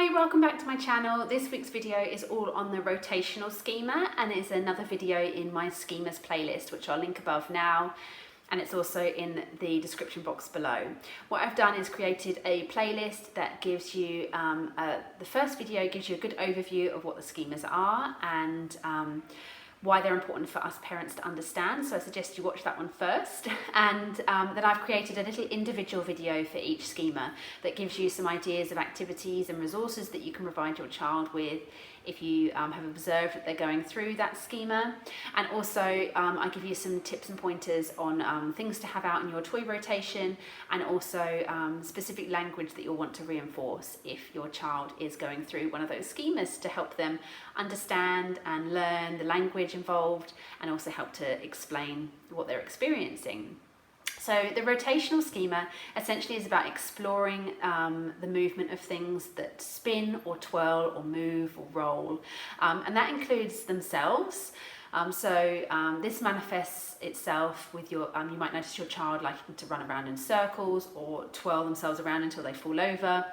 Hi, welcome back to my channel. This week's video is all on the rotational schema and is another video in my schemas playlist, which I'll link above now, and it's also in the description box below. What I've done is created a playlist that gives you, the first video gives you a good overview of what the schemas are and why they're important for us parents to understand. So I suggest you watch that one first. And then I've created a little individual video for each schema that gives you some ideas of activities and resources that you can provide your child with if you have observed that they're going through that schema. And also I give you some tips and pointers on things to have out in your toy rotation, and also specific language that you'll want to reinforce if your child is going through one of those schemas, to help them understand and learn the language involved and also help to explain what they're experiencing. So the rotational schema essentially is about exploring the movement of things that spin or twirl or move or roll, and that includes themselves. This manifests itself with your, you might notice your child liking to run around in circles or twirl themselves around until they fall over.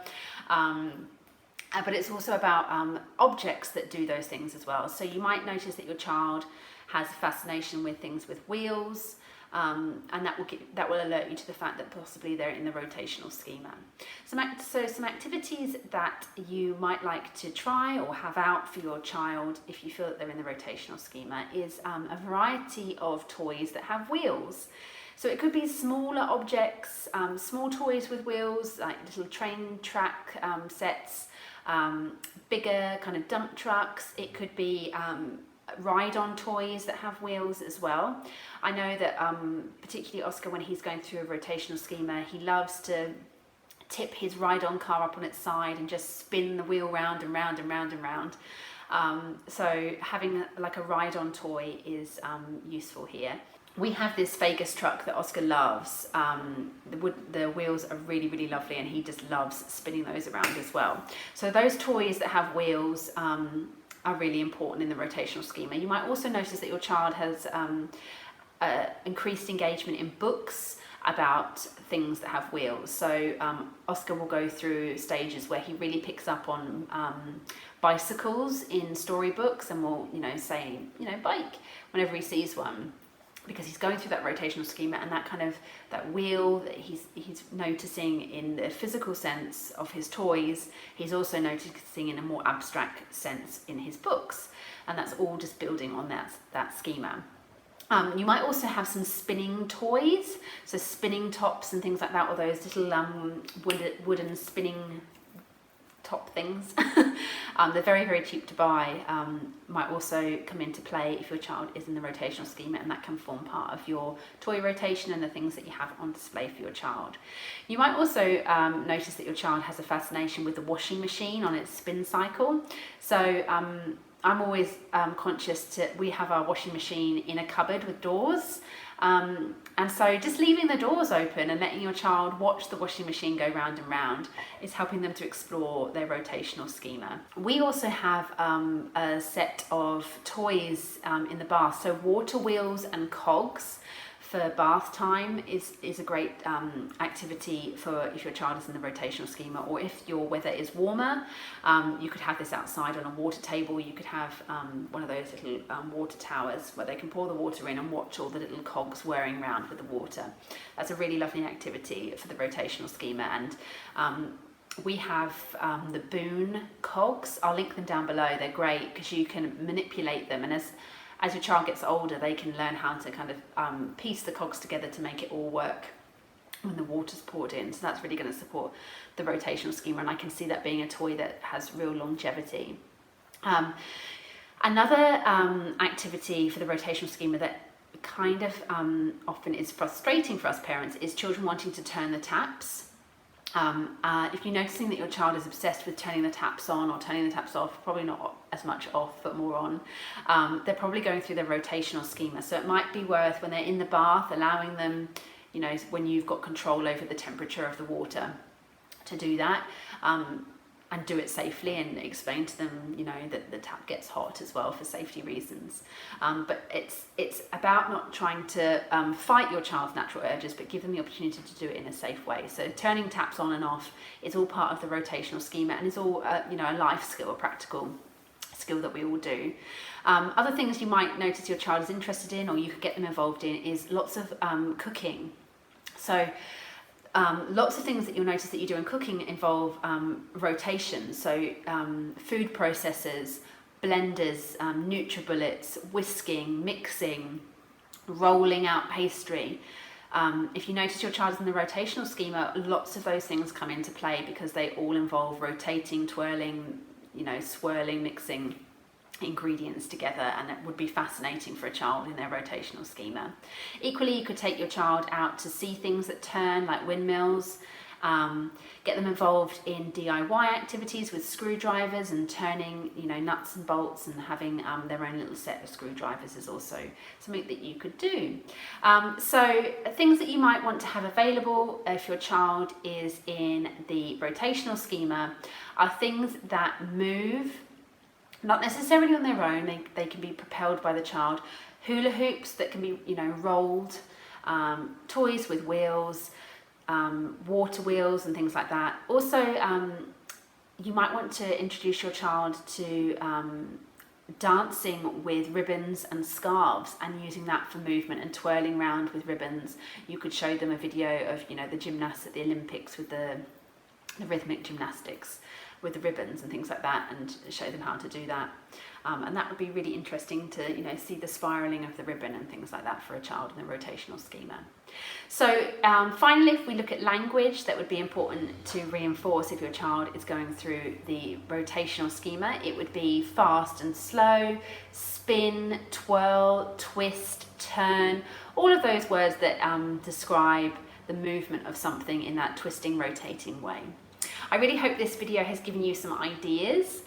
But it's also about objects that do those things as well. So you might notice that your child has a fascination with things with wheels, and that will alert you to the fact that possibly they're in the rotational schema. Some activities that you might like to try or have out for your child if you feel that they're in the rotational schema is a variety of toys that have wheels. So it could be smaller objects, small toys with wheels, like little train track sets, bigger kind of dump trucks. It could be ride-on toys that have wheels as well. I know that particularly Oscar, when he's going through a rotational schema, he loves to tip his ride-on car up on its side and just spin the wheel round and round and round and round. So having like a ride-on toy is useful here. We have this Vegas truck that Oscar loves. The wheels are really, really lovely, and he just loves spinning those around as well. So those toys that have wheels are really important in the rotational schema. You might also notice that your child has increased engagement in books about things that have wheels. So Oscar will go through stages where he really picks up on bicycles in storybooks, and will say bike whenever he sees one, because he's going through that rotational schema, and that wheel that he's noticing in the physical sense of his toys, he's also noticing in a more abstract sense in his books, and that's all just building on that schema. You might also have some spinning toys, so spinning tops and things like that, or those little wooden spinning top things. They're very, very cheap to buy. Might also come into play if your child is in the rotational schema, and that can form part of your toy rotation and the things that you have on display for your child. You might also notice that your child has a fascination with the washing machine on its spin cycle. So I'm always conscious we have our washing machine in a cupboard with doors. And so just leaving the doors open and letting your child watch the washing machine go round and round is helping them to explore their rotational schema. We also have a set of toys in the bath. So water wheels and cogs for bath time is a great activity for if your child is in the rotational schema, or if your weather is warmer, you could have this outside on a water table. You could have one of those little water towers where they can pour the water in and watch all the little cogs whirring around with the water. That's a really lovely activity for the rotational schema. And we have the Boone cogs. I'll link them down below. They're great because you can manipulate them, and as your child gets older, they can learn how to kind of piece the cogs together to make it all work when the water's poured in. So that's really going to support the rotational schema, and I can see that being a toy that has real longevity. Another activity for the rotational schema that kind of often is frustrating for us parents is children wanting to turn the taps. If you're noticing that your child is obsessed with turning the taps on or turning the taps off, probably not as much off but more on, they're probably going through their rotational schema. So it might be worth, when they're in the bath, allowing them, when you've got control over the temperature of the water, to do that. and do it safely, and explain to them, you know, that the tap gets hot as well for safety reasons. But it's about not trying to fight your child's natural urges, but give them the opportunity to do it in a safe way. So turning taps on and off is all part of the rotational schema, and is all you know, a life skill, a practical skill that we all do. Other things you might notice your child is interested in, or you could get them involved in, is lots of cooking. So lots of things that you'll notice that you do in cooking involve rotation. So food processors, blenders, NutriBullets, whisking, mixing, rolling out pastry. If you notice your child is in the rotational schema, lots of those things come into play because they all involve rotating, twirling, you know, swirling, mixing ingredients together, and it would be fascinating for a child in their rotational schema. Equally, you could take your child out to see things that turn, like windmills, get them involved in DIY activities with screwdrivers and turning, you know, nuts and bolts, and having their own little set of screwdrivers is also something that you could do. So things that you might want to have available if your child is in the rotational schema are things that move, not necessarily on their own, they can be propelled by the child. Hula hoops that can be, you know, rolled, toys with wheels, water wheels and things like that. Also, you might want to introduce your child to dancing with ribbons and scarves, and using that for movement, and twirling around with ribbons. You could show them a video of, you know, the gymnasts at the Olympics with the rhythmic gymnastics with the ribbons and things like that, and show them how to do that. And that would be really interesting to, you know, see the spiraling of the ribbon and things like that for a child in the rotational schema. So finally, if we look at language, that would be important to reinforce if your child is going through the rotational schema. It would be fast and slow, spin, twirl, twist, turn, all of those words that describe the movement of something in that twisting, rotating way. I really hope this video has given you some ideas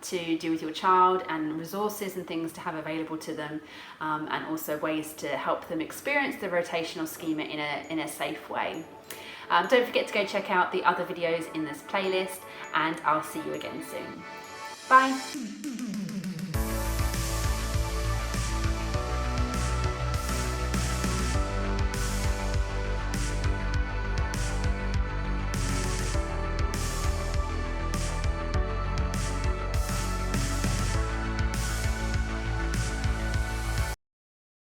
to do with your child, and resources and things to have available to them, and also ways to help them experience the rotational schema in a safe way. Don't forget to go check out the other videos in this playlist, and I'll see you again soon. Bye!